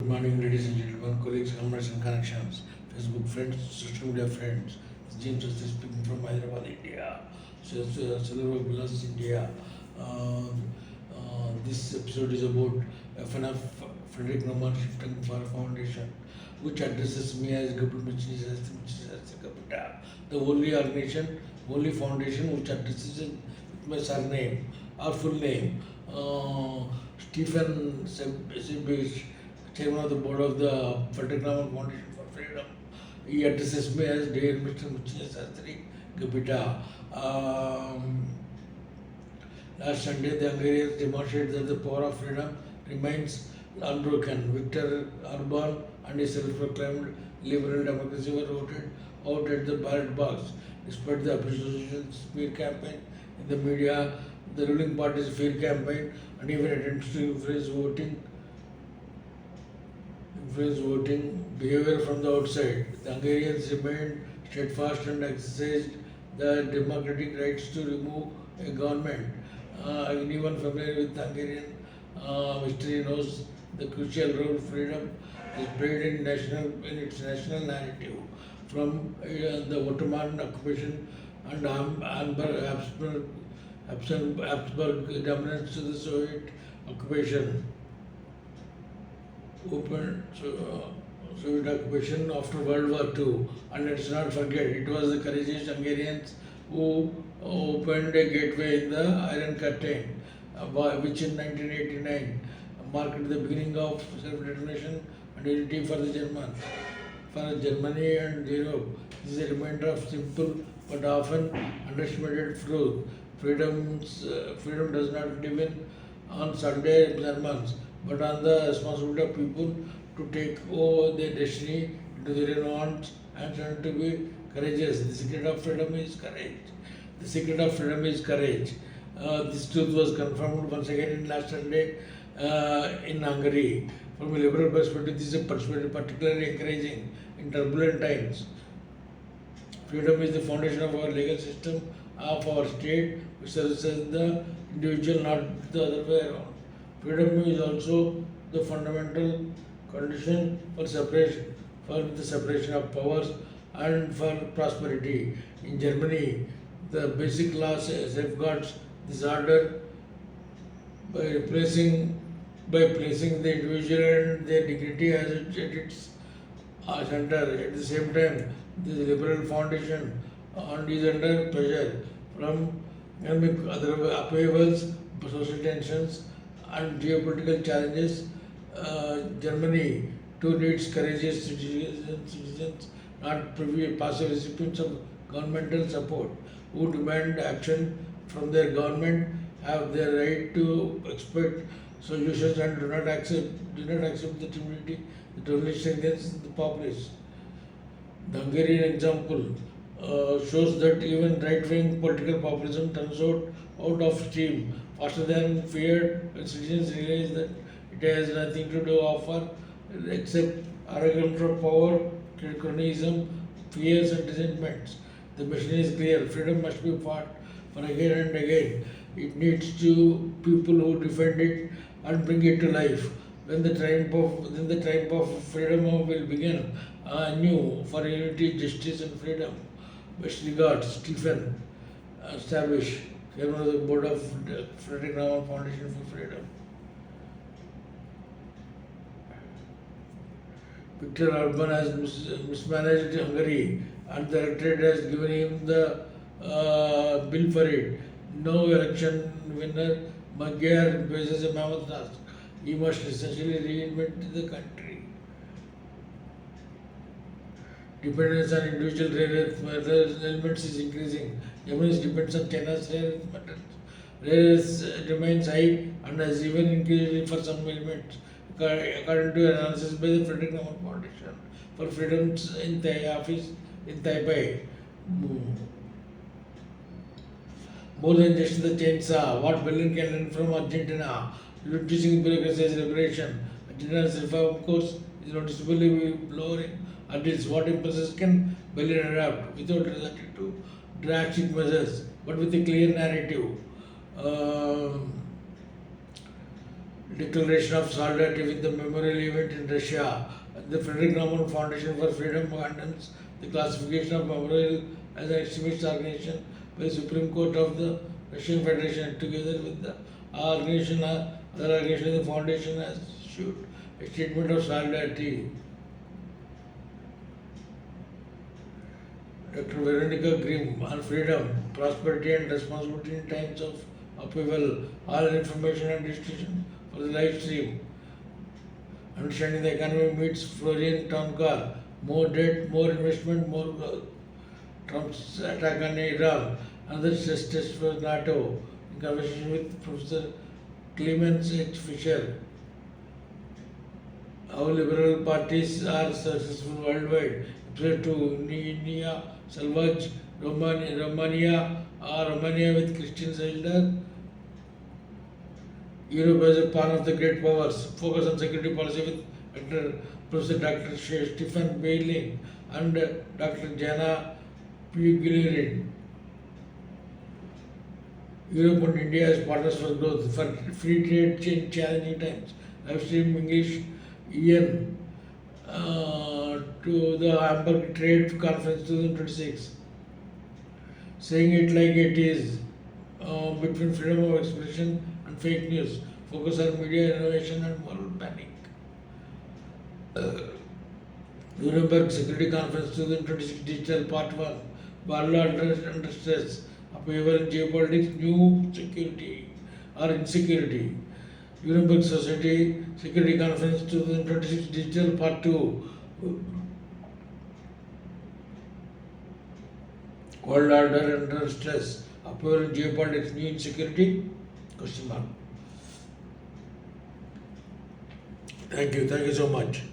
Good morning, ladies and gentlemen, colleagues, comrades, and connections, Facebook friends, social media friends. It's James Sastry speaking from Hyderabad, India. Silver Villas, India. Uh, this episode is about FNF Frederick Naumann Shifting for Foundation, which addresses me as Gabriel Kapita, the only organization, only foundation which addresses it with my surname or full name. Stephen Sebich, chairman of the board of the Frederick Naumann Foundation for Freedom. He addresses me as Dear Mr. Muchiya Sastry Gapita. Last Sunday, the Hungarians demonstrated that the power of freedom remains unbroken. Viktor Orban and his self-proclaimed liberal democracy were voted out at the ballot box. Despite the opposition's smear campaign in the media, the ruling party's fear campaign, and even attempts to influence voting behavior from the outside. The Hungarians remained steadfast and exercised the democratic rights to remove a government. Anyone familiar with Hungarian history knows the crucial role freedom is played in its national narrative, from the Ottoman occupation and Habsburg dominance to the Soviet occupation. Soviet occupation after World War II. And let's not forget, it was the courageous Hungarians who opened a gateway in the Iron Curtain, which in 1989 marked the beginning of self-determination and unity for for Germany and Europe. This is a reminder of simple but often underestimated truth. Freedom does not depend on Sunday sermons, but on the responsibility of people to take over their destiny into their own hands and try to be courageous. The secret of freedom is courage. The secret of freedom is courage. This truth was confirmed once again in last Sunday in Hungary. From a liberal perspective, this is a perspective particularly encouraging in turbulent times. Freedom is the foundation of our legal system, of our state, which serves as the individual, not the other way around. Freedom is also the fundamental condition for the separation of powers and for prosperity. In Germany, the basic law safeguards this order by placing the individual and their dignity as at its center. At the same time, the liberal foundation and is under pressure from economic other upheavals, social tensions, and geopolitical challenges. Germany too needs courageous citizens, not passive recipients of governmental support, who demand action from their government, have their right to expect solutions, and do not accept the timidity that only strengthens the populace. The Hungarian example shows that even right-wing political populism turns out of steam faster than feared when citizens realize that it has nothing to offer except arrogance for power, cronyism, fears and resentments. The mission is clear. Freedom must be fought for again and again. It needs to people who defend it and bring it to life. Then the triumph of freedom will begin anew for unity, justice, and freedom. Best regards, Stephen Stavish, chairman of the board of the Frederick Naumann Foundation for Freedom. Viktor Orban has mismanaged Hungary, and the electorate has given him the bill for it. No election winner, Magyar faces a mammoth task. He must essentially reinvent the country. Dependence on individual rare earth elements is increasing. Germany's dependence on China's rare earth metals. Rare earth remains high and has even increased for some elements, according to analysis by the Frederick Naumann Foundation for Freedoms in office in Taipei. More than just the chainsaw, what Berlin can learn from Argentina, reducing bureaucracy as liberation. Argentina's reform course is noticeably lowering until what impulses can Berlin adapt without resorting to drastic measures, but with a clear narrative. declaration of solidarity with the memorial event in Russia. The Frederick Naumann Foundation for Freedom condemns the classification of memorial as an extremist organization by the Supreme Court of the Russian Federation. Together with the organization, other organization, the foundation has issued a statement of solidarity. Dr. Veronica Grimm on freedom, prosperity and responsibility in times of upheaval, all information and distribution for the live stream. Understanding the economy meets Florian Tonkar, more debt, more investment, more growth. Trump's attack on Iran, another stress test for NATO, in conversation with Professor Clemens H. Fisher. How liberal parties are successful worldwide. Episode 2, Nia Salvaj, Romania with Christian Seldar. Europe as a pawn of the great powers. Focus on security policy with Professor Dr. Stefan Bailing and Dr. Jana Pugliarin. Europe and India as partners for growth, for free trade in challenging times. Live stream English, Ian to the Hamburg Trade Conference 2026. Saying it like it is, between freedom of expression and fake news. Focus on media innovation and moral panic. Nuremberg Security Conference 2026 Digital Part 1. Barla under stress. Upheaval in geopolitics, new security or insecurity. Nuremberg Society Security Conference 2026 Digital Part 2. World order under stress. Upheaval in geopolitics, new insecurity? Question mark. Thank you so much.